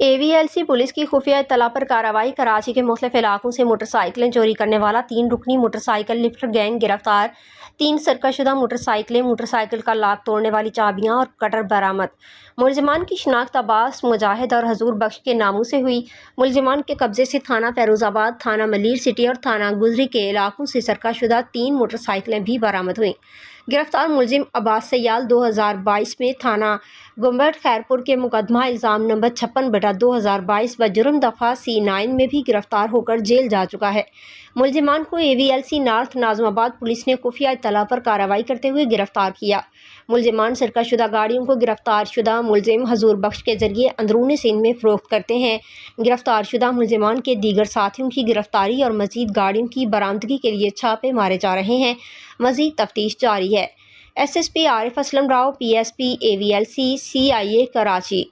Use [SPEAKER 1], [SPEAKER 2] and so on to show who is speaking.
[SPEAKER 1] AVLC police की खुफिया इत्तला पर कार्रवाई। कराची के मुख्तलिफ इलाकों से मोटरसाइकिलें चोरी करने वाला 3 रुकनी मोटरसाइकिल लिफ्टर गैंग गिरफ्तार। 3 सरकशुदा मोटरसाइकिलें, मोटरसाइकिल का लॉक तोड़ने वाली चाबियां और कटर बरामद। मुलजिमान की शिनाख्त अब्बास, मुजाहिद और हजूर बख्श के नामों से हुई। मुलजिमान के कब्जे से थाना फैरोजाबाद, थाना मलीर सिटी और थाना गुजरी के इलाकों से सरकशुदा 3 मोटरसाइकिलें भी बरामद हुई। गिरफ्तार मुलजिम अब्बास सयाल 2022 में थाना गुम्बट खैरपुर के मुकदमा इल्ज़ाम नंबर 56/2022 व जुर्म दफ़ा C9 में भी गिरफ्तार होकर जेल जा चुका है। मुलजिमान को AVLC नॉर्थ नाज़िमाबाद पुलिस ने खुफिया इत्तला पर कार्रवाई करते हुए गिरफ्तार किया। मुलजिमान सरकशुदा गाड़ियों को गिरफ्तार शुदा मुलजिम हजूर बख्श के जरिए अंदरूनी सिंध में फ़रोख्त करते हैं। गिरफ्तार शुदा मुलजिमान के दीगर साथियों की गिरफ्तारी और मज़ीद गाड़ियों की बरामदगी के लिए छापे मारे जा रहे हैं। मज़ीद तफ्तीश जारी है। SSP Arif Aslam Rao, PSP AVLC CIA Karachi.